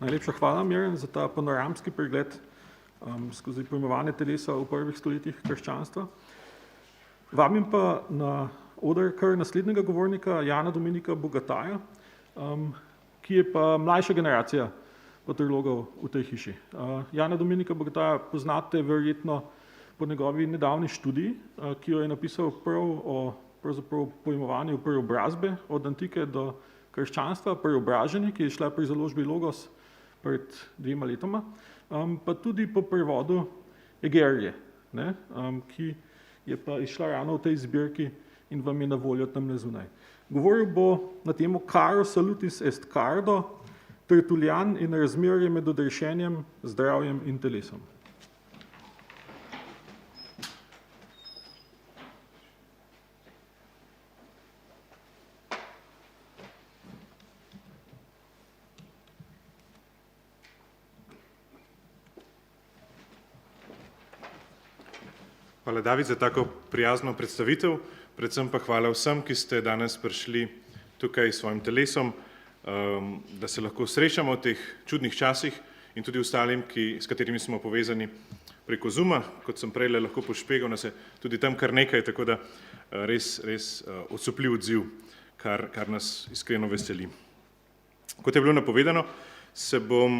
Najlepša hvala, Mirjam, za ta panoramski pregled skozi pojmovanje telesa v prvih stoletjih krščanstva. Vabim pa na oder kar naslednjega govornika, Jana Dominika Bogataja, ki je pa mlajša generacija paterologov v tej hiši. Jana Dominika Bogataja poznate verjetno po njegovi nedavni študiji, ki jo je napisal prav o pojmovanju preobrazbe od antike do krščanstva, preobraženje, ki je šla pri založbi Logos pred 2 letoma, pa tudi po prevodu Egerje, ki je pa išla ravno v tej zbirki in vam je na voljo tamle zunaj. Govoril bo na temo Caro salutis est cardo, Tertulian in razmerje med odrešenjem, zdravjem in telesom. Hvala, David, za tako prijazno predstavitev, predvsem pa hvala vsem, ki ste danes prišli tukaj s svojim telesom, da se lahko srečamo v teh čudnih časih in tudi ostalim, s katerimi smo povezani preko Zooma. Kot sem prej lahko pošpegal, nas je tudi tam kar nekaj, tako da res osupljiv odziv, kar nas iskreno veseli. Kot je bilo napovedano,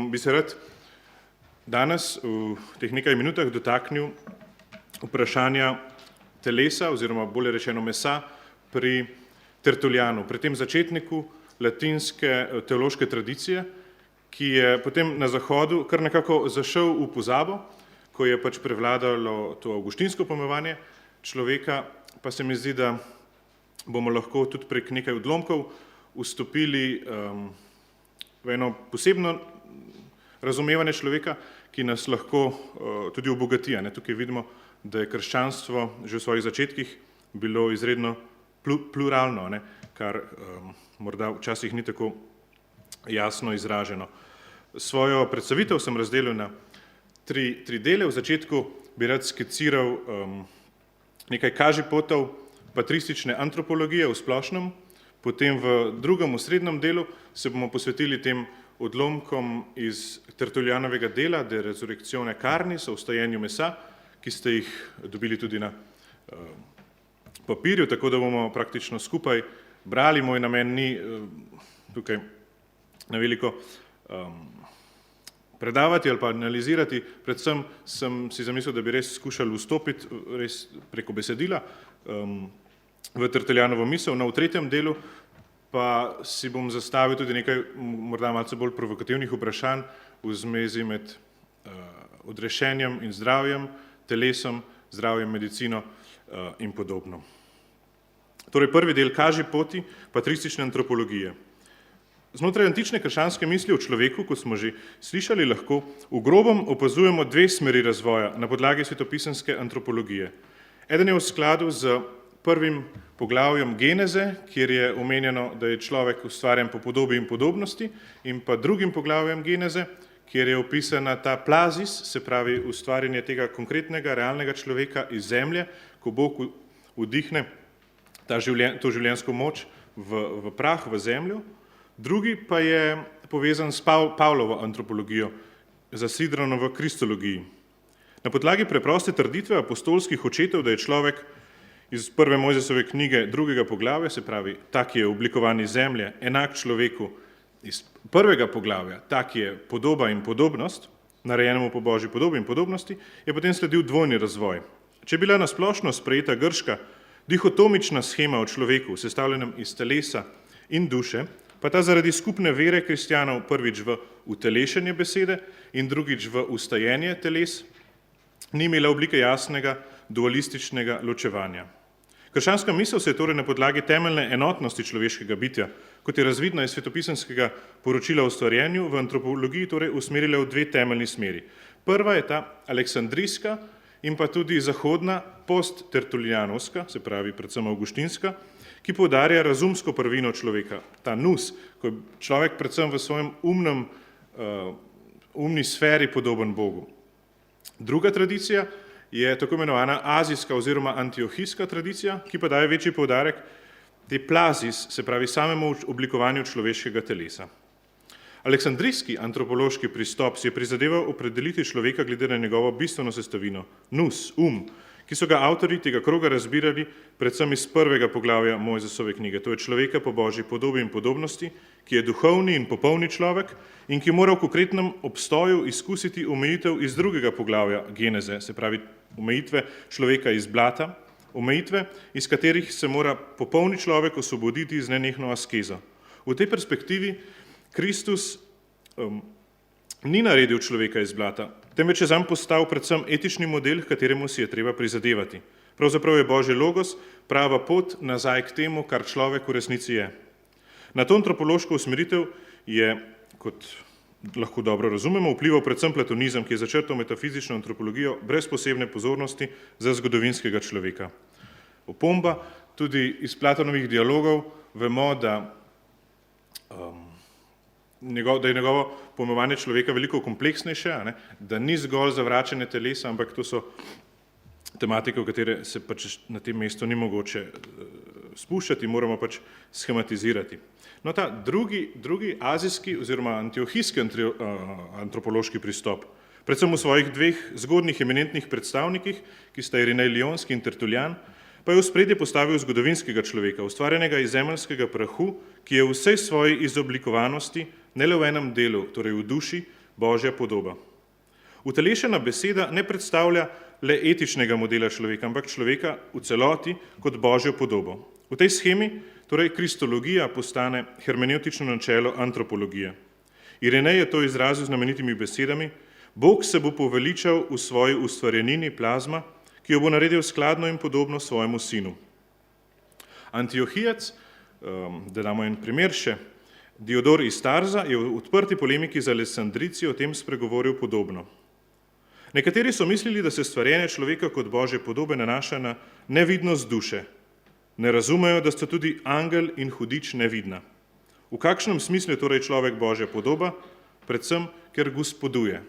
bi se rad danes v teh nekaj minutah dotaknil vprašanja telesa oziroma bolje rečeno mesa pri Tertulianu, pri tem začetniku latinske teološke tradicije, ki je potem na Zahodu kar nekako zašel v pozabo, ko je pač prevladalo to avguštinsko pojmovanje človeka, pa se mi zdi, da bomo lahko tudi prek nekaj odlomkov vstopili v eno posebno razumevanje človeka, ki nas lahko tudi obogati. Tukaj vidimo, da je krščanstvo že v svojih začetkih bilo izredno pluralno, kar morda včasih ni tako jasno izraženo. Svojo predstavitev sem razdelil na tri dele. V začetku bi rad skiciral nekaj kažipotov patristične antropologije v splošnem, potem v drugem, v srednjem delu se bomo posvetili tem odlomkom iz Tertulianovega dela De resurrectione carnis, o vstajenju mesa, ki ste jih dobili tudi na papirju, tako da bomo praktično skupaj brali. Moj namen ni tukaj na veliko predavati ali pa analizirati, predvsem sem si zamislil, da bi res skušali vstopiti res preko besedila v Tertulianovo misel. V tretjem delu pa si bom zastavil tudi nekaj morda malce bolj provokativnih vprašanj v zvezi med odrešenjem in zdravjem, telesom, zdravjem, medicino in podobno. Torej prvi del kažipoti patristične antropologije. Znotraj antične krščanske misli o človeku, kot smo že slišali, lahko v grobem opazujemo 2 smeri razvoja na podlagi svetopisemske antropologije. Eden je v skladu z prvim poglavjem Geneze, kjer je omenjeno, da je človek ustvarjen po podobi in podobnosti, in pa drugim poglavjem Geneze, kjer je opisana ta plazis, se pravi ustvarjanje tega konkretnega, realnega človeka iz zemlje, ko Bog vdihne to življenjsko moč v prah, v zemljo. Drugi pa je povezan s Pavlovo antropologijo, zasidrano v kristologiji. Na podlagi preproste trditve apostolskih očetov, da je človek iz prve Mojzesove knjige 2. poglavja, se pravi, tak je oblikovan iz zemlje, enak človeku iz 1. poglavja, tak je podoba in podobnost, narejenemu po Božji podobi in podobnosti, je potem sledil dvojni razvoj. Če je bila na splošno sprejeta grška dihotomična shema o človeku, sestavljenem iz telesa in duše, pa ta zaradi skupne vere kristjanov prvič v utelešenje besede in drugič v ustajenje teles, ni imela oblike jasnega dualističnega ločevanja. Krščanska misel se je torej na podlagi temeljne enotnosti človeškega bitja, kot je razvidna iz svetopisemskega poročila o stvarjenju, v antropologiji torej usmerila v 2 temeljni smeri. Prva je ta aleksandrijska in pa tudi zahodna post-tertulianovska, se pravi predvsem avguštinska, ki poudarja razumsko prvino človeka, ta nous, ko je človek predvsem v svojem umni sferi podoben Bogu. Druga tradicija je tako imenovana azijska oziroma antiohijska tradicija, ki pa daje večji poudarek te plazis, se pravi samemu oblikovanju človeškega telesa. Aleksandrijski antropološki pristop si je prizadeval opredeliti človeka glede na njegovo bistveno sestavino, nous, ki so ga avtorji tega kroga razbirali predvsem iz prvega poglavja Mojzesove knjige. To je človeka po Božji podobi in podobnosti, ki je duhovni in popolni človek in ki mora v konkretnem obstoju izkusiti omejitev iz drugega poglavja Geneze, se pravi omejitve človeka iz blata, omejitve, iz katerih se mora popolni človek osvoboditi z nenehno askezo. V tej perspektivi Kristus ni naredil človeka iz blata, temveč je zanj postal predvsem etični model, h kateremu si je treba prizadevati. Pravzaprav je Božji logos prava pot nazaj k temu, kar človek v resnici je. Na to antropološko usmeritev je, kot lahko dobro razumemo, vplival predvsem platonizem, ki je začrtal metafizično antropologijo brez posebne pozornosti za zgodovinskega človeka. Opomba, tudi iz Platonovih dialogov vemo, da je njegovo pojmovanje človeka veliko kompleksnejše, da ni zgolj zavračanje telesa, ampak to so tematike, v katere se pač na tem mestu ni mogoče spuščati, moramo pač schematizirati. No, ta drugi azijski oziroma antiohijski antropološki pristop, predvsem v svojih dveh zgodnjih eminentnih predstavnikih, ki sta Irinej Lionski in Tertuljan, pa je v spredje postavil zgodovinskega človeka, ustvarjenega iz zemeljskega prahu, ki je v vsej svoji izoblikovanosti, ne le v enem delu, torej v duši, Božja podoba. Utelešena beseda ne predstavlja le etičnega modela človeka, ampak človeka v celoti kot Božjo podobo. V tej shemi torej kristologija postane hermeneutično načelo antropologije. Irinej je to izrazil z znamenitimi besedami: Bog se bo poveličal v svoji ustvarjenini plazma, ki jo bo naredil skladno in podobno svojemu sinu. Antiohijac, da damo en primer še, Diodor iz Tarza je v odprti polemiki z Aleksandrijci o tem spregovoril podobno. Nekateri so mislili, da se stvarjenje človeka kot Božje podobe nanaša na nevidnost duše. Ne razumejo, da sta tudi angel in hudič nevidna. V kakšnem smislu je torej človek Božja podoba? Predvsem, ker gospoduje.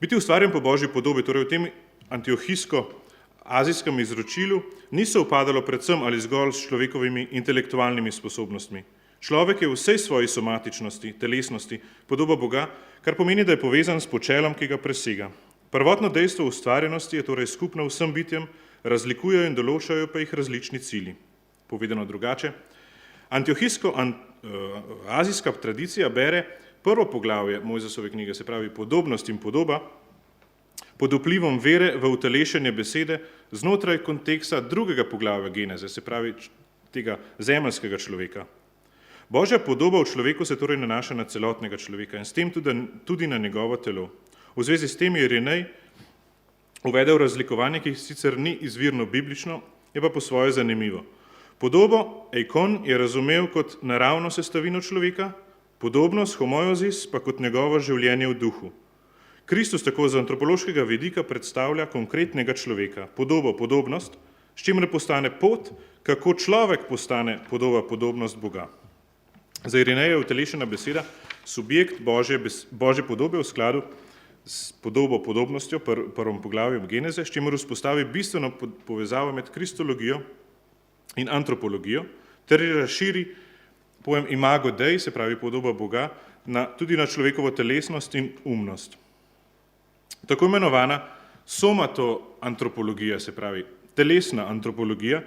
Biti ustvarjen po Božji podobi, torej v tem antiohijsko-azijskem izročilu, ni se upadalo predvsem ali zgolj s človekovimi intelektualnimi sposobnostmi. Človek je v vsej svoji somatičnosti, telesnosti, podoba Boga, kar pomeni, da je povezan s počelom, ki ga presega. Prvotno dejstvo ustvarjenosti je torej skupno vsem bitjem, razlikujejo in določajo pa jih različni cilji. Povedano drugače, antiohijsko-azijska tradicija bere prvo poglavje Mojzesove knjige, se pravi podobnost in podoba, pod vplivom vere v utelešenje besede znotraj konteksta drugega poglavja Geneze, se pravi tega zemeljskega človeka. Božja podoba v človeku se torej nanaša na celotnega človeka in s tem tudi na njegovo telo. V zvezi s tem je Irinej uvedel razlikovanje, ki sicer ni izvirno biblično, je pa po svoje zanimivo. Podobo eikon je razumel kot naravno sestavino človeka, podobnost homoiozis pa kot njegovo življenje v duhu. Kristus tako z antropološkega vidika predstavlja konkretnega človeka, podobnost, s čimer postane pot, kako človek postane podobnost Boga. Za Irineja je utelešena beseda subjekt Božje podobe v skladu s podobnostjo, prvem poglavjem Geneze, s čimer vzpostavi bistveno povezavo med kristologijo in antropologijo, ter razširi pojem imago Dei, se pravi podoba Boga, tudi na človekovo telesnost in umnost. Tako imenovana somatoantropologija, se pravi telesna antropologija,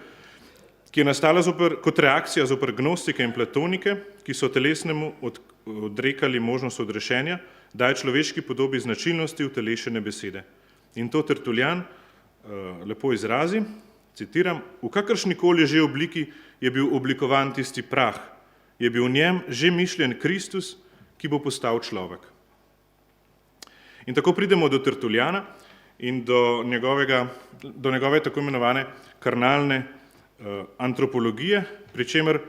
ki je nastala kot reakcija zoper gnostike in platonike, ki so telesnemu odrekali možnost odrešenja, daje človeški podobi značilnosti utelešene besede. In to Tertuljan lepo izrazi, citiram: v kakršnikoli že obliki je bil oblikovan tisti prah, je bil v njem že mišljen Kristus, ki bo postal človek. In tako pridemo do Tertuljana in do njegove tako imenovane karnalne antropologije, pri čemer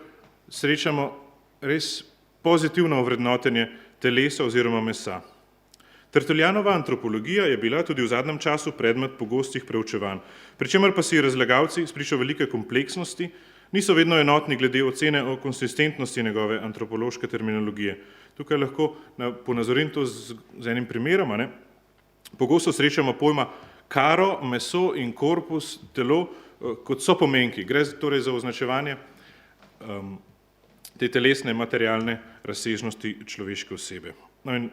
srečamo res pozitivno ovrednotenje telesa oziroma mesa. Tertuljanova antropologija je bila tudi v zadnjem času predmet pogostih preučevanj, pri čemer pa si razlagalci spričo velike kompleksnosti niso vedno enotni glede ocene o konsistentnosti njegove antropološke terminologije. Tukaj lahko ponazorim to z enim primerom. Pogosto srečamo pojma karo, meso in korpus, telo, kot sopomenki. Gre torej za označevanje te telesne, materialne razsežnosti človeške osebe. No in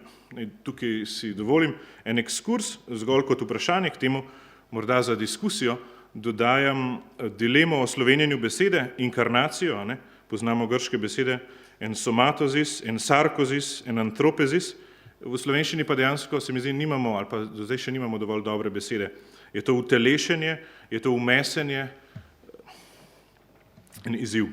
tukaj si dovolim en ekskurs, zgolj kot vprašanje k temu, morda za diskusijo, dodajam dilemo o slovenjenju besede, inkarnacijo, poznamo grške besede, en somatozis, en sarkozis, en antropezis, v slovenščini pa dejansko se mi zdi nimamo, ali pa do zdaj še nimamo dovolj dobre besede. Je to utelešenje, je to umesenje, en izziv.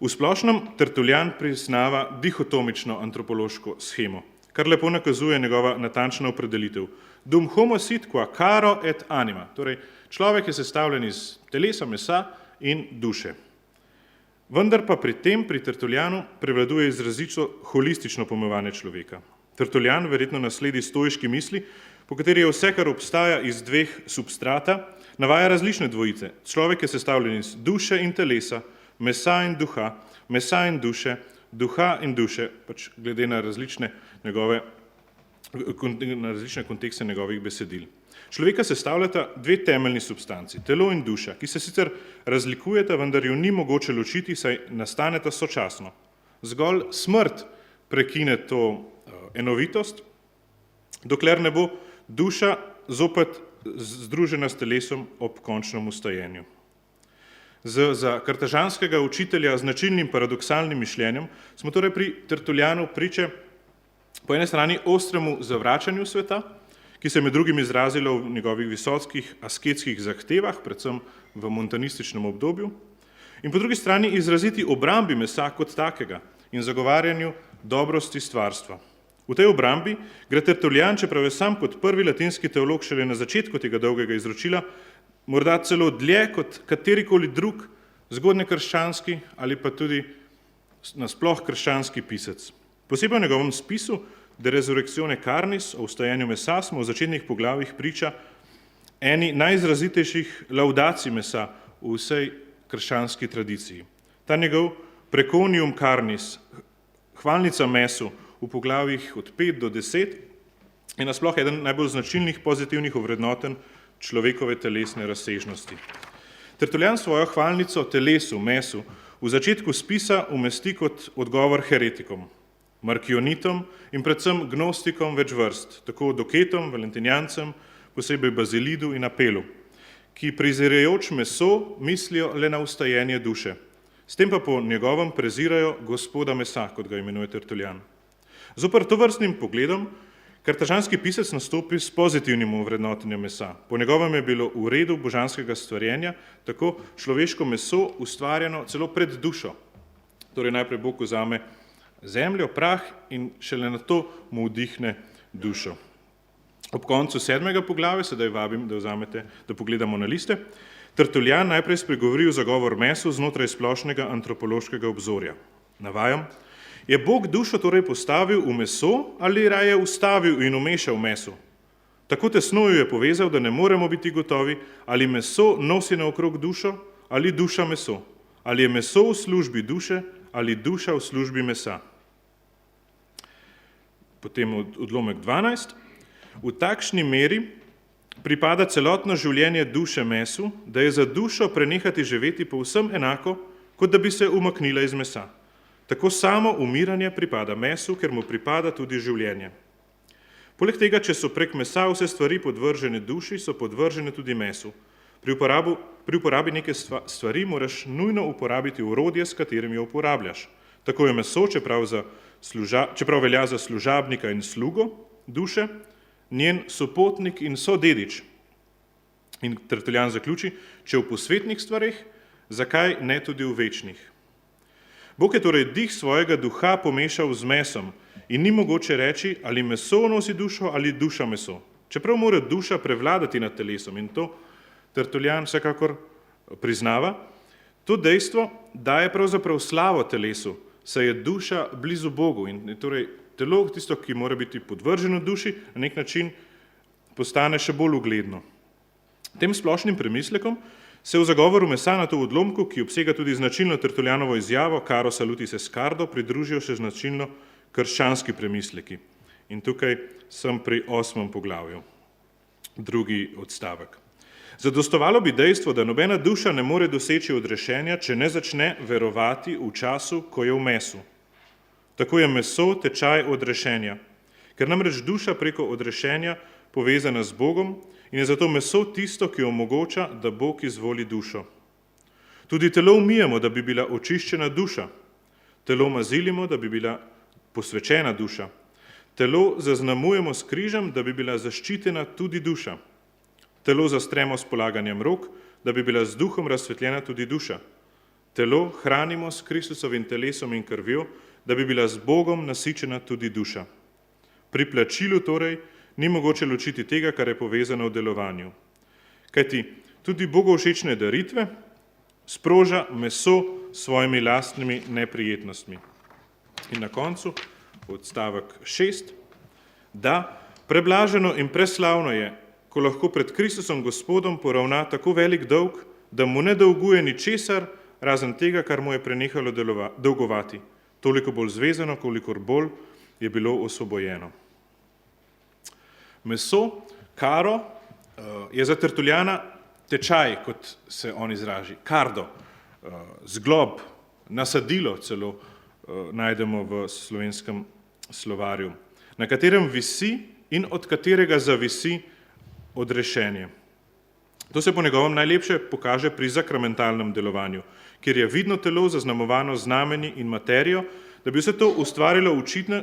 V splošnem Tertuljan priznava dihotomično antropološko shemo, kar lepo nakazuje njegova natančna opredelitev. Dum homo sit qua caro et anima, torej človek je sestavljen iz telesa, mesa in duše. Vendar pa pri tem, pri Tertuljanu, prevladuje izrazito holistično pojmovanje človeka. Tertuljan verjetno nasledi stoiški misli, po kateri je vse, kar obstaja iz dveh substrata, navaja različne dvojice. Človek je sestavljen iz duše in telesa, mesa in duha, mesa in duše, duha in duše, pač glede na različne kontekste njegovih besedil. Človeka sestavljata dve temeljni substanci, telo in duša, ki se sicer razlikujeta, vendar jo ni mogoče ločiti, saj nastaneta sočasno. Zgolj smrt prekine to enovitost, dokler ne bo duša zopet združena s telesom ob končnem ustajenju. Za kartažanskega učitelja z značilnim paradoksalnim mišljenjem smo torej pri Tertuljanu priče po eni strani ostremu zavračanju sveta, ki se je med drugim izrazilo v njegovih visokih asketskih zahtevah, predvsem v montanističnem obdobju, in po drugi strani izraziti obrambi mesa kot takega in zagovarjanju dobrosti stvarstva. V tej obrambi gre Tertuljan, čeprav je sam kot prvi latinski teolog šele na začetku tega dolgega izročila, morda celo dlje kot katerikoli drug zgodnjekrščanski ali pa tudi nasploh krščanski pisec. Posebej v njegovem spisu De resurrectione carnis o ustajenju mesa smo v začetnih poglavjih priča eni najizrazitejših laudacij mesa v vsej krščanski tradiciji. Ta njegov preconium carnis, hvalnica mesu v poglavjih od 5 do 10, je nasploh eden najbolj značilnih pozitivnih ovrednoten človekove telesne razsežnosti. Tertuljan svojo hvalnico telesu, mesu, v začetku spisa umesti kot odgovor heretikom, markionitom in predvsem gnostikom več vrst, tako doketom, valentinijancem, posebej Bazilidu in Apelu, ki prizirajoč meso mislijo le na ustajenje duše. S tem pa po njegovem prezirajo gospoda mesa, kot ga imenuje Tertuljan. Zoper tovrstnim pogledom kartažanski pisec nastopi s pozitivnim ovrednotenjem mesa. Po njegovem je bilo v redu božanskega stvarjenja tako človeško meso ustvarjeno celo pred dušo. Torej najprej Bog vzame zemljo, prah in šele na to mu vdihne dušo. Ob koncu 7. poglavja, sedaj vabim, da vzamete, da pogledamo na liste, Tertuljan najprej spregovori v zagovor mesu znotraj splošnega antropološkega obzorja. Navajam, je Bog dušo torej postavil v meso ali raje ustavil in umešal meso? Tako tesno jo je povezal, da ne moremo biti gotovi, ali meso nosi naokrog dušo ali duša meso, ali je meso v službi duše ali duša v službi mesa. Potem odlomek 12. V takšni meri pripada celotno življenje duše mesu, da je za dušo prenehati živeti povsem enako, kot da bi se umaknila iz mesa. Tako samo umiranje pripada mesu, ker mu pripada tudi življenje. Poleg tega, če so prek mesa vse stvari podvržene duši, so podvržene tudi mesu. Pri uporabi neke stvari moraš nujno uporabiti orodje, s katerim jo uporabljaš. Tako je meso, čeprav velja za služabnika in slugo duše, njen sopotnik in sodedič. In Tertuljan zaključi, če v posvetnih stvareh, zakaj ne tudi v večnih. Bog je torej dih svojega duha pomešal z mesom in ni mogoče reči, ali meso nosi dušo ali duša meso. Čeprav mora duša prevladati nad telesom in to Tertuljan vsekakor priznava, to dejstvo daje pravzaprav slavo telesu, saj je duša blizu Bogu in torej telo, tisto, ki mora biti podvrženo duši, na nek način postane še bolj ugledno. Tem splošnim premislekom se v zagovoru mesa na to odlomku, ki obsega tudi značilno Tertuljanovo izjavo Caro salutis escardo, pridružijo še značilno krščanski premisleki. In tukaj sem pri 8. poglavju, 2. odstavek. Zadostovalo bi dejstvo, da nobena duša ne more doseči odrešenja, če ne začne verovati v času, ko je v mesu. Tako je meso tečaj odrešenja, ker namreč duša preko odrešenja povezana z Bogom in je zato meso tisto, ki omogoča, da Bog izvoli dušo. Tudi telo umijemo, da bi bila očiščena duša. Telo mazilimo, da bi bila posvečena duša. Telo zaznamujemo s križem, da bi bila zaščitena tudi duša. Telo zastremo s polaganjem rok, da bi bila z duhom razsvetljena tudi duša. Telo hranimo s Kristusovim telesom in krvjo, da bi bila z Bogom nasičena tudi duša. Pri plačilu torej ni mogoče ločiti tega, kar je povezano v delovanju. Kajti tudi bogovšečne daritve sproža meso s svojimi lastnimi neprijetnostmi. In na koncu, odstavek 6, da preblaženo in preslavno je, ko lahko pred Kristusom Gospodom poravna tako velik dolg, da mu ne dolguje ničesar, razen tega, kar mu je prenehalo dolgovati, toliko bolj zvezano, kolikor bolj je bilo osvobojeno. Meso, karo, je za Tertuljana tečaj, kot se on izraži, kardo, zglob, nasadilo celo najdemo v slovenskem slovarju, na katerem visi in od katerega zavisi odrešenje. To se po njegovem najlepše pokaže pri sakramentalnem delovanju, kjer je vidno telo zaznamovano znamenji in materijo, da bi vse to ustvarilo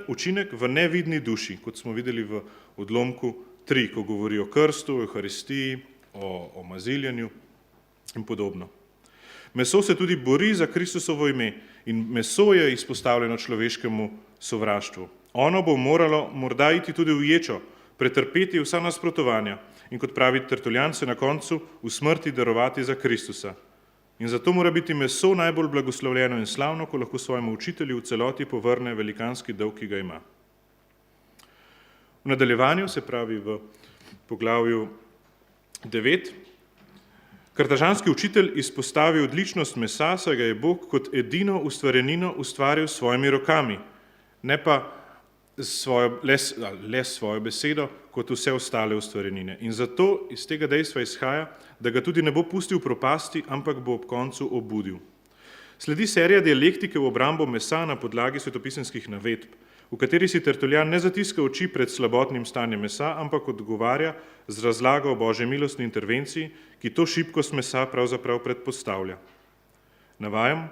učinek v nevidni duši, kot smo videli v odlomku 3, ko govori o krstu, o Euharistiji, o maziljenju in podobno. Meso se tudi bori za Kristusovo ime in meso je izpostavljeno človeškemu sovraštvu. Ono bo moralo morda iti tudi v ječo, pretrpeti vsa nasprotovanja in kot pravi Tertuljan, se na koncu v smrti darovati za Kristusa. In zato mora biti meso najbolj blagoslovljeno in slavno, ko lahko svojemu učitelju v celoti povrne velikanski dolg, ki ga ima. V nadaljevanju, se pravi v poglavju 9, kartažanski učitelj izpostavi odličnost mesa, saj ga je Bog kot edino ustvarjenino ustvaril s svojimi rokami, ne pa le svojo besedo, kot vse ostale ustvarjenine. In zato iz tega dejstva izhaja, da ga tudi ne bo pustil propasti, ampak bo ob koncu obudil. Sledi serija dialektike v obrambo mesa na podlagi svetopisemskih navedb, v kateri si Tertuljan ne zatiska oči pred slabotnim stanjem mesa, ampak odgovarja z razlago o Božji milostni intervenciji, ki to šibkost mesa pravzaprav predpostavlja. Navajam: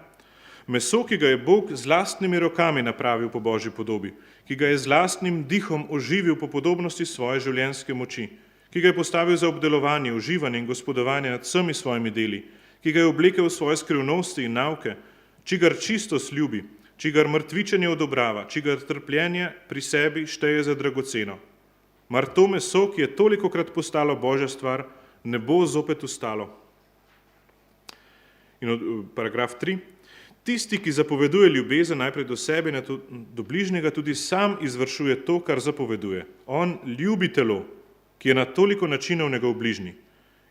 meso, ki ga je Bog z lastnimi rokami napravil po Božji podobi, ki ga je z lastnim dihom oživil po podobnosti svoje življenjske moči, ki ga je postavil za obdelovanje, uživanje in gospodovanje nad vsemi svojimi deli, ki ga je oblekel v svoje skrivnosti in nauke, čigar čistost ljubi, čigar mrtvičenje odobrava, čigar trpljenje pri sebi šteje za dragoceno. Mar to meso, ki je tolikokrat postalo Božja stvar, ne bo zopet ustalo? In paragraf 3. Tisti, ki zapoveduje ljubezen najprej do sebe in do bližnjega, tudi sam izvršuje to, kar zapoveduje. On ljubi telo, ki je na toliko načinov njegov bližnji.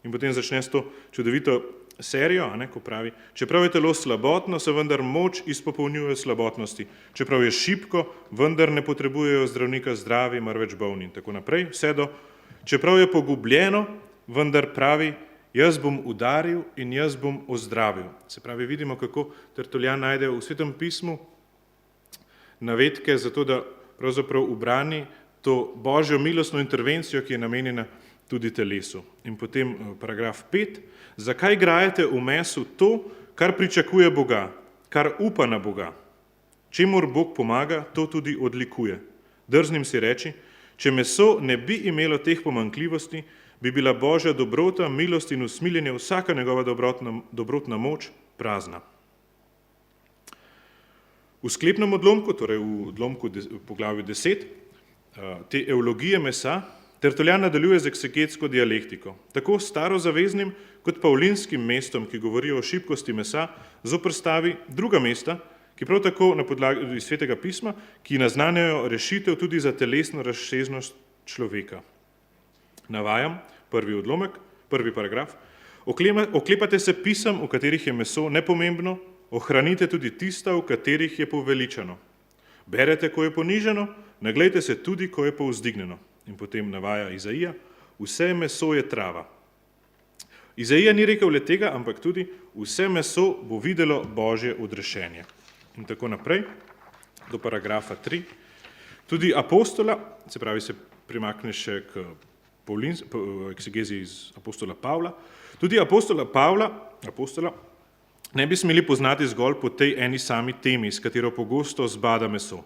In potem začne s to čudovito serijo, ko pravi: čeprav je telo slabotno, se vendar moč izpopolnjuje slabotnosti. Čeprav je šibko, vendar ne potrebujejo zdravnika zdravi, marveč bolni. In tako naprej, vse do: čeprav je pogubljeno, vendar pravi: jaz bom udaril in jaz bom ozdravil. Se pravi, vidimo, kako Tertuljan najde v Svetem pismu navedke za to, da pravzaprav ubrani to Božjo milostno intervencijo, ki je namenjena tudi telesu. In potem paragraf 5. Zakaj grajete v mesu to, kar pričakuje Boga, kar upa na Boga? Čemur Bog pomaga, to tudi odlikuje. Drznim si reči, če meso ne bi imelo teh pomanjkljivosti, bi bila Božja dobrota, milost in usmiljenje, vsaka njegova dobrotna moč prazna. V sklepnem odlomku, torej v odlomku poglavju 10, te eulogije mesa, Tertuljan nadaljuje z eksegetsko dialektiko. Tako starozaveznim kot pavlinskim mestom, ki govorijo o šibkosti mesa, zoprstavi druga mesta, ki prav tako na podlagi iz Svetega pisma, ki naznanjajo rešitev tudi za telesno razsežnost človeka. Navajam prvi odlomek, prvi paragraf. Oklepate se pisem, v katerih je meso nepomembno, ohranite tudi tista, v katerih je poveličano. Berete, ko je poniženo, naglejte se tudi, ko je povzdignjeno. In potem navaja Izaija: vse meso je trava. Izaija ni rekel le tega, ampak tudi vse meso bo videlo Božje odrešenje. In tako naprej, do paragrafa 3. Tudi apostola, se pravi, se primakne še k eksegezi iz apostola Pavla, tudi apostola ne bi smeli poznati zgolj po tej eni sami temi, s katero pogosto zbada meso.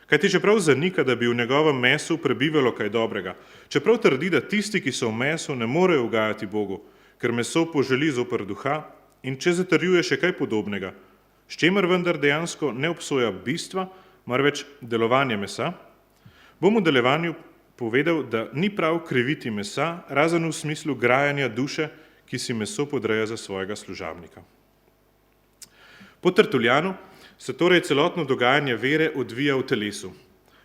Kajti čeprav zanika, da bi v njegovem mesu prebivalo kaj dobrega, čeprav trdi, da tisti, ki so v mesu, ne morejo ugajati Bogu, ker meso poželi zoper duha, in če zatrjuje še kaj podobnega, s čemer vendar dejansko ne obsoja bistva, marveč delovanje mesa, bom v nadaljevanju povedal, da ni prav kriviti mesa, razen v smislu grajanja duše, ki si meso podreja za svojega služabnika. Po Tertuljanu se torej celotno dogajanje vere odvija v telesu.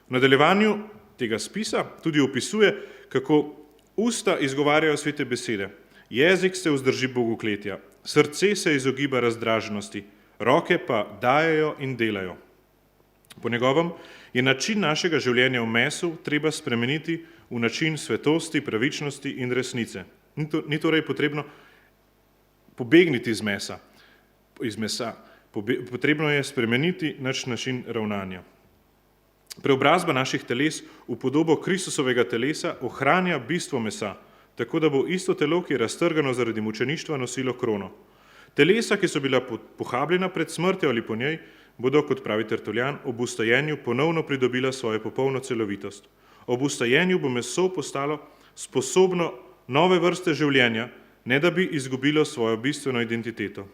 V nadaljevanju tega spisa tudi opisuje, kako usta izgovarjajo svete besede, jezik se vzdrži bogokletja, srce se izogiba razdraženosti, roke pa dajejo in delajo. Po njegovem je način našega življenja v mesu treba spremeniti v način svetosti, pravičnosti in resnice. Ni torej potrebno pobegniti iz mesa. Potrebno je spremeniti naš način ravnanja. Preobrazba naših teles v podobo Kristusovega telesa ohranja bistvo mesa, tako da bo isto telo, ki je raztrgano zaradi mučeništva, nosilo krono. Telesa, ki so bila pohabljena pred smrtjo ali po njej, bodo, kot pravi Tertuljan, ob ustajenju ponovno pridobila svojo popolno celovitost. Ob ustajenju bo meso postalo sposobno nove vrste življenja, ne da bi izgubilo svojo bistveno identiteto.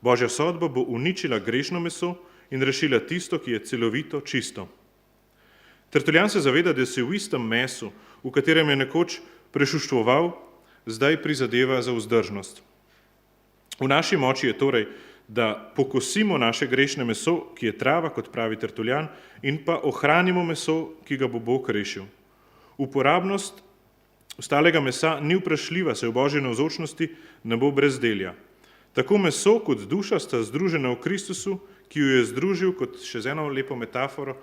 Božja sodba bo uničila grešno meso in rešila tisto, ki je celovito čisto. Tertuljan se zaveda, da se v istem mesu, v katerem je nekoč prešuštvoval, zdaj prizadeva za vzdržnost. V naši moči je torej, da pokosimo naše grešne meso, ki je trava, kot pravi Tertuljan, in pa ohranimo meso, ki ga bo Bog rešil. Uporabnost ostalega mesa ni vprašljiva, se v Božji navzočnosti ne bo brezdelja. Tako meso kot duša sta združena v Kristusu, ki jo je združil, kot še z eno lepo metaforo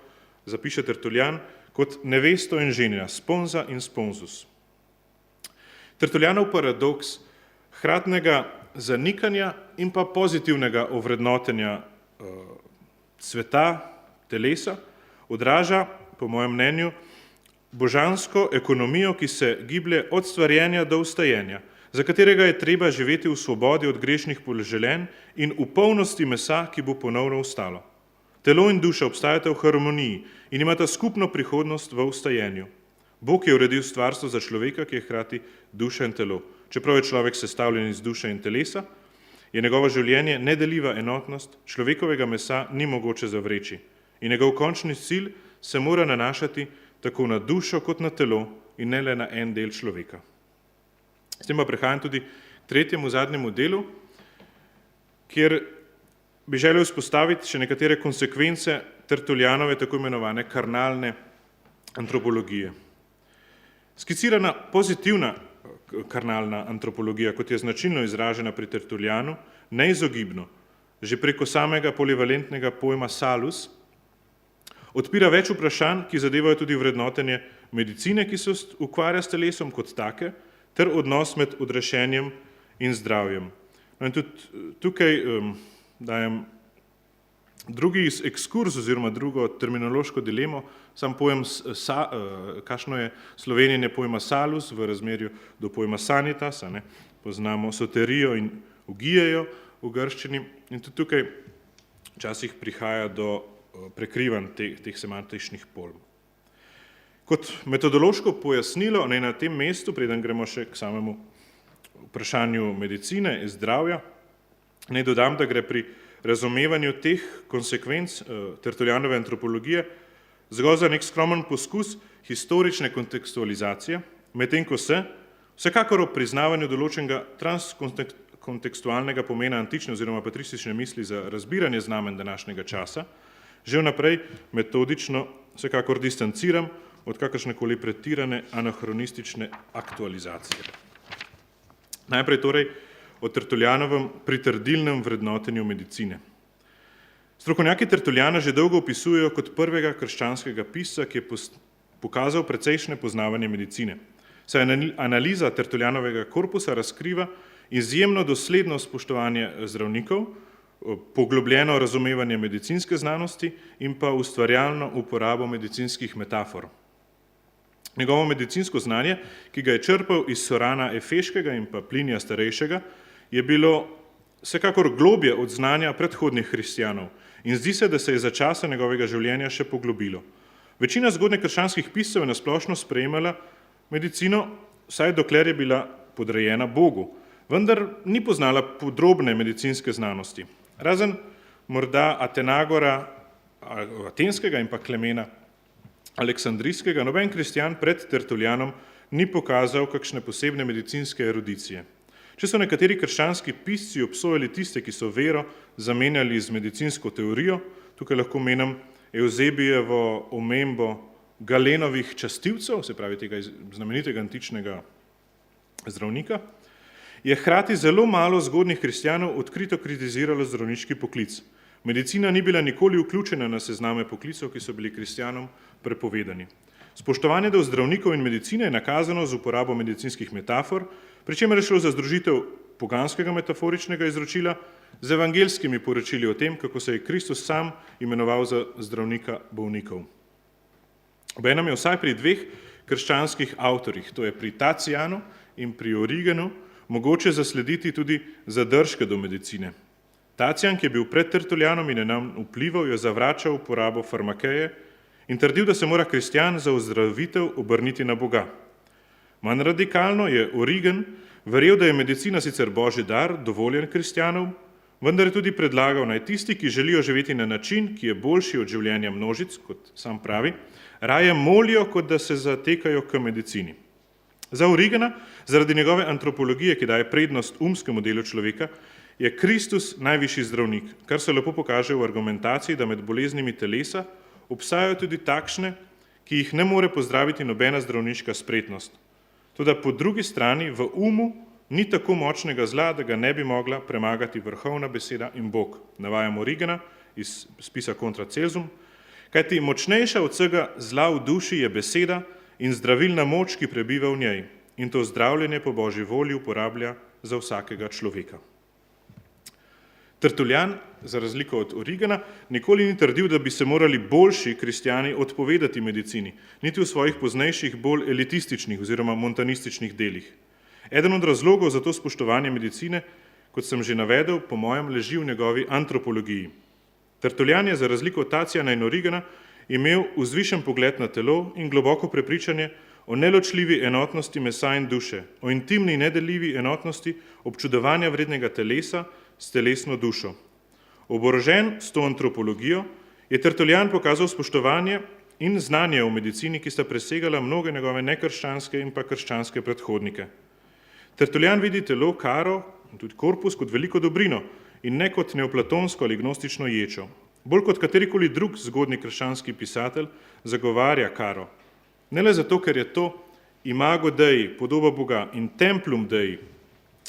zapiše Tertuljan, kot nevesto in ženina, sponza in sponzus. Tertuljanov paradoks hkratnega zanikanja in pa pozitivnega ovrednotenja sveta, telesa, odraža, po mojem mnenju, božansko ekonomijo, ki se giblje od stvarjenja do ustajenja, za katerega je treba živeti v svobodi od grešnih poželenj in v polnosti mesa, ki bo ponovno ustalo. Telo in duša obstajata v harmoniji in imata skupno prihodnost v ustajenju. Bog je uredil stvarstvo za človeka, ki je hkrati duša in telo. Čeprav je človek sestavljen iz duše in telesa, je njegovo življenje nedeljiva enotnost, človekovega mesa ni mogoče zavreči in njegov končni cilj se mora nanašati tako na dušo kot na telo in ne le na en del človeka. S tem pa prehajam tudi k tretjemu, zadnjemu delu, kjer bi želel vzpostaviti še nekatere konsekvence Tertuljanove tako imenovane karnalne antropologije. Skicirana pozitivna karnalna antropologija, kot je značilno izražena pri Tertuljanu, neizogibno, že preko samega polivalentnega pojma salus, odpira več vprašanj, ki zadevajo tudi vrednotenje medicine, ki se ukvarja s telesom kot take, ter odnos med odrešenjem in zdravjem. No in tudi tukaj dajem drugi ekskurz oziroma drugo terminološko dilemo, sam pojem, kakšno je slovenjenje pojma salus v razmerju do pojma sanitas, poznamo soterijo in ugijejo v grščini in tudi tukaj včasih prihaja do prekrivanj teh semantičnih pojmov. Kot metodološko pojasnilo, naj na tem mestu, preden gremo še k samemu vprašanju medicine in zdravja, naj dodam, da gre pri razumevanju teh konsekvenc Tertuljanove antropologije zgolj za nek skromen poskus historične kontekstualizacije, medtem ko se, vsekakor ob priznavanju določenega transkontekstualnega pomena antične oziroma patristične misli za razbiranje znamen današnjega časa, že vnaprej metodično vsekakor distanciram od kakršnekoli pretirane anahronistične aktualizacije. Najprej torej o Tertuljanovem pritrdilnem vrednotenju medicine. Strokovnjaki Tertuljana že dolgo opisujejo kot prvega krščanskega pisca, ki je pokazal precejšnje poznavanje medicine. Saj analiza Tertuljanovega korpusa razkriva izjemno dosledno spoštovanje zdravnikov, poglobljeno razumevanje medicinske znanosti in pa ustvarjalno uporabo medicinskih metafor. Njegovo medicinsko znanje, ki ga je črpal iz Sorana Efeškega in pa Plinija Starejšega, je bilo vsekakor globje od znanja predhodnih hristijanov in zdi se, da se je za časa njegovega življenja še poglobilo. Večina zgodnje krščanskih piscev je nasplošno sprejemala medicino, vsaj dokler je bila podrejena Bogu, vendar ni poznala podrobne medicinske znanosti. Razen morda Atenagora Atenskega in pa Klemena Aleksandrijskega, noben kristjan pred Tertuljanom ni pokazal kakšne posebne medicinske erudicije. Če so nekateri krščanski pisci obsojali tiste, ki so vero zamenjali z medicinsko teorijo, tukaj lahko menim Evzebijevo omembo Galenovih častilcev, se pravi tega znamenitega antičnega zdravnika, je hkrati zelo malo zgodnjih kristjanov odkrito kritiziralo zdravniški poklic. Medicina ni bila nikoli vključena na sezname poklicov, ki so bili kristjanom prepovedani. Spoštovanje do zdravnikov in medicine je nakazano z uporabo medicinskih metafor, pri čemer je šlo za združitev poganskega metaforičnega izročila z evangeljskimi poročili o tem, kako se je Kristus sam imenoval za zdravnika bolnikov. Obenem je vsaj pri dveh krščanskih avtorjih, to je pri Tacijanu in pri Origenu, mogoče zaslediti tudi zadržke do medicine. Tacijan, ki je bil pred Tertuljanom in je nam vplival, je zavračal uporabo farmakeje in trdil, da se mora kristjan za ozdravitev obrniti na Boga. Manj radikalno je Origen verjel, da je medicina sicer božji dar, dovoljen kristjanom, vendar je tudi predlagal, naj tisti, ki želijo živeti na način, ki je boljši od življenja množic, kot sam pravi, raje molijo, kot da se zatekajo k medicini. Za Origena, zaradi njegove antropologije, ki daje prednost umskemu delu človeka, je Kristus najvišji zdravnik, kar se lepo pokaže v argumentaciji, da med boleznimi telesa obstajajo tudi takšne, ki jih ne more pozdraviti nobena zdravniška spretnost. Toda po drugi strani v umu ni tako močnega zla, da ga ne bi mogla premagati vrhovna beseda in Bog. Navajam Origena iz spisa Contra Celsum, kajti močnejša od vsega zla v duši je beseda in zdravilna moč, ki prebiva v njej, in to zdravljenje po božji volji uporablja za vsakega človeka. Tertuljan, za razliko od Origena, nikoli ni trdil, da bi se morali boljši kristjani odpovedati medicini, niti v svojih poznejših bolj elitističnih oziroma montanističnih delih. Eden od razlogov za to spoštovanje medicine, kot sem že navedel, po mojem leži v njegovi antropologiji. Tertuljan je, za razliko od Tacijana in Origena, imel vzvišen pogled na telo in globoko prepričanje o neločljivi enotnosti mesa in duše, o intimni in nedeljivi enotnosti občudovanja vrednega telesa s telesno dušo. Oborožen s to antropologijo je Tertuljan pokazal spoštovanje in znanje o medicini, ki sta presegala mnoge njegove nekrščanske in pa krščanske predhodnike. Tertuljan vidi telo, karo in tudi korpus kot veliko dobrino in ne kot neoplatonsko ali gnostično ječo. Bolj kot katerikoli drug zgodnji krščanski pisatelj zagovarja karo. Ne le zato, ker je to imago Dei, podoba Boga, in templum Dei,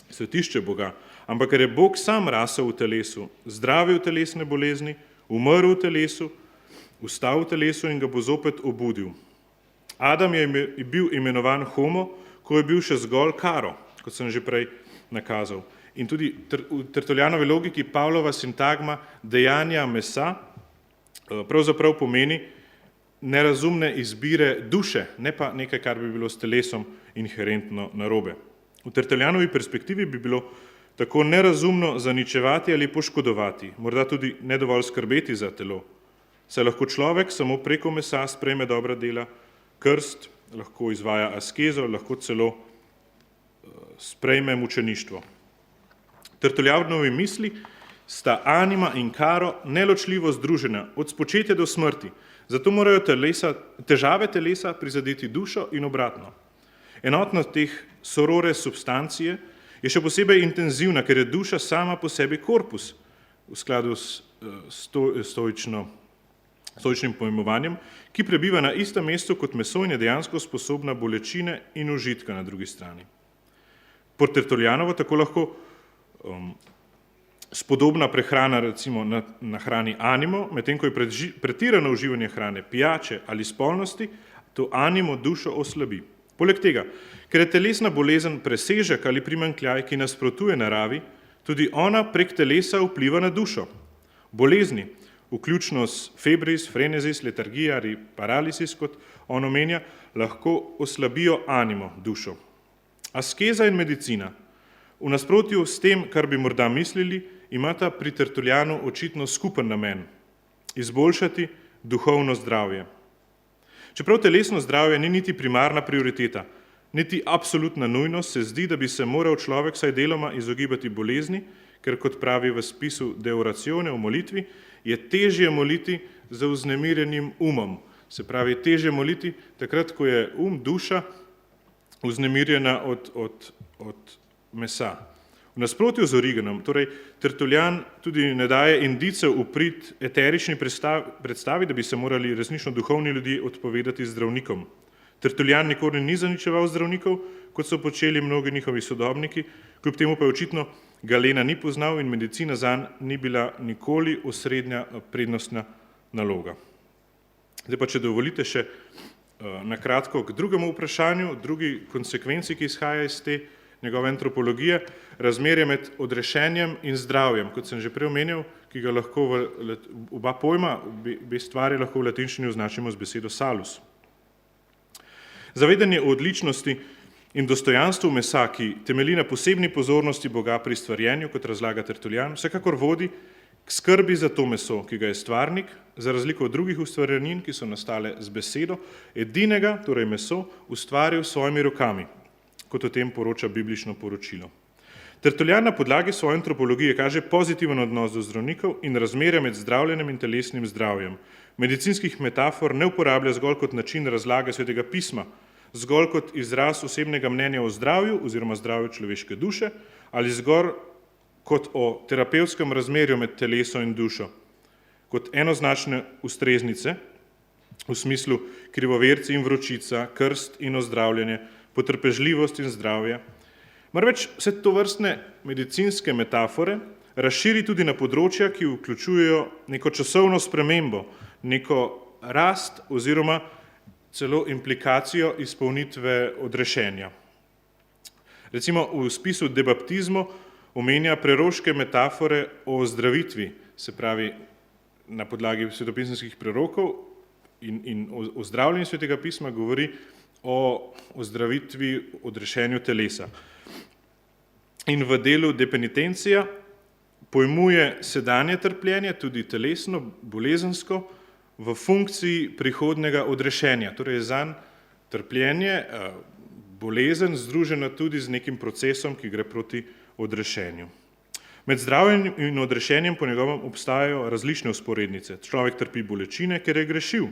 svetišče Boga, ampak ker je Bog sam rasel v telesu, zdravil telesne bolezni, umrl v telesu, vstal v telesu in ga bo zopet obudil. Adam je bil imenovan homo, ko je bil še zgolj karo, kot sem že prej nakazal. In tudi v Tertuljanovi logiki Pavlova sintagma dejanja mesa pravzaprav pomeni nerazumne izbire duše, ne pa nekaj, kar bi bilo s telesom inherentno narobe. V Tertuljanovi perspektivi bi bilo tako nerazumno zaničevati ali poškodovati, morda tudi ne dovolj skrbeti za telo. Saj lahko človek samo preko mesa sprejme dobra dela, krst, lahko izvaja askezo, lahko celo sprejme mučeništvo. Tertuljanovi misli sta anima in karo neločljivo združena od spočetja do smrti, zato morajo težave telesa prizadeti dušo in obratno. Enotnost teh sorore substancije je še posebej intenzivna, ker je duša sama po sebi korpus, v skladu s stoičnim pojmovanjem, ki prebiva na istem mestu kot meso in je dejansko sposobna bolečine in užitka na drugi strani. Po Tertuljanovo tako lahko spodobna prehrana recimo nahrani animo, medtem ko je pretirano uživanje hrane, pijače ali spolnosti, to animo dušo oslabi. Poleg tega, ker je telesna bolezen presežek ali primanjkljaj, ki nasprotuje naravi, tudi ona prek telesa vpliva na dušo. Bolezni, vključno s febris, frenezis, letargija ali paralisis, kot on omenja, lahko oslabijo animo, dušo. Askeza in medicina, v nasprotju s tem, kar bi morda mislili, imata pri Tertuljanu očitno skupen namen – izboljšati duhovno zdravje. Čeprav telesno zdravje ni niti primarna prioriteta, niti absolutna nujnost, se zdi, da bi se moral človek vsaj deloma izogibati bolezni, ker kot pravi v spisu De oracione v molitvi, je težje moliti za vznemirjenim umom. Se pravi, težje moliti takrat, ko je duša vznemirjena od mesa. V nasprotju z Origenom, torej Tertuljan tudi ne daje indicev v prid eterični predstavi, da bi se morali resnično duhovni ljudje odpovedati zdravnikom. Tertuljan nikoli ni zaničeval zdravnikov, kot so počeli mnogi njihovi sodobniki, kljub temu pa je očitno Galena ni poznal in medicina zanj ni bila nikoli osrednja prednostna naloga. Zdaj pa, če dovolite še na kratko k drugemu vprašanju, drugi konsekvenci, ki izhaja iz te njegove antropologije, razmerje med odrešenjem in zdravjem, kot sem že prej omenil, ki ga lahko oba pojma, obe stvari lahko v latinščini označimo z besedo salus. Zavedanje o odličnosti in dostojanstvu mesa, ki temelji na posebni pozornosti Boga pri stvarjenju, kot razlaga Tertuljan, vsekakor vodi k skrbi za to meso, ki ga je stvarnik, za razliko od drugih ustvarjanin, ki so nastale z besedo, edinega, torej meso, ustvaril s svojimi rokami, kot o tem poroča biblično poročilo. Tertuljan na podlagi svoje antropologije kaže pozitiven odnos do zdravnikov in razmerja med zdravljenjem in telesnim zdravjem. Medicinskih metafor ne uporablja zgolj kot način razlage Svetega pisma, zgolj kot izraz osebnega mnenja o zdravju oziroma zdravju človeške duše ali zgolj kot o terapevtskem razmerju med telesom in dušo, kot enoznačne ustreznice v smislu krivoverci in vročica, krst in ozdravljanje, potrpežljivost in zdravje. Marveč vse tovrstne medicinske metafore razširi tudi na področja, ki vključujejo neko časovno spremembo, neko rast oziroma celo implikacijo izpolnitve odrešenja. Recimo v spisu De baptismo omenja preroške metafore o zdravitvi, se pravi na podlagi svetopisemskih prerokov in o zdravljenju Svetega pisma govori o zdravitvi, odrešenju telesa. In v delu De penitentia pojmuje sedanje trpljenje, tudi telesno, bolezensko, v funkciji prihodnega odrešenja. Torej je zanj trpljenje, bolezen združena tudi z nekim procesom, ki gre proti odrešenju. Med zdravjem in odrešenjem po njegovem obstajajo različne vzporednice. Človek trpi bolečine, ker je grešil.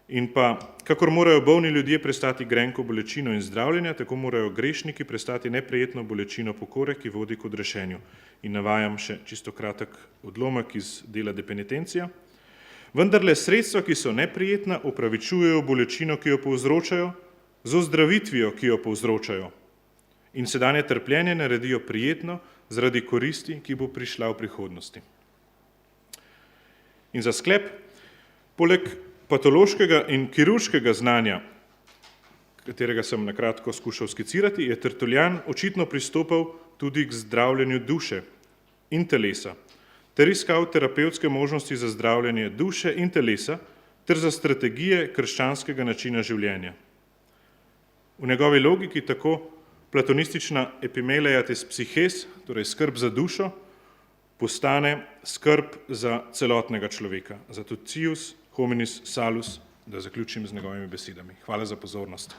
In pa, kakor morajo bolni ljudje prestati grenko bolečino in zdravljenja, tako morajo grešniki prestati neprijetno bolečino pokore, ki vodi k odrešenju. In navajam še čisto kratek odlomek iz dela De penitentia. Vendarle sredstva, ki so neprijetna, opravičujejo bolečino, ki jo povzročajo, z ozdravitvijo, ki jo povzročajo. In sedanje trpljenje naredijo prijetno zaradi koristi, ki bo prišla v prihodnosti. In za sklep, poleg patološkega in kirurškega znanja, katerega sem na kratko skušal skicirati, je Tertuljan očitno pristopal tudi k zdravljenju duše in telesa, ter iskal terapevtske možnosti za zdravljenje duše in telesa, ter za strategije krščanskega načina življenja. V njegovi logiki tako platonistična epimeleia tes psyches, torej skrb za dušo, postane skrb za celotnega človeka, za totius hominis salus, da zaključim z njegovimi besedami. Hvala za pozornost.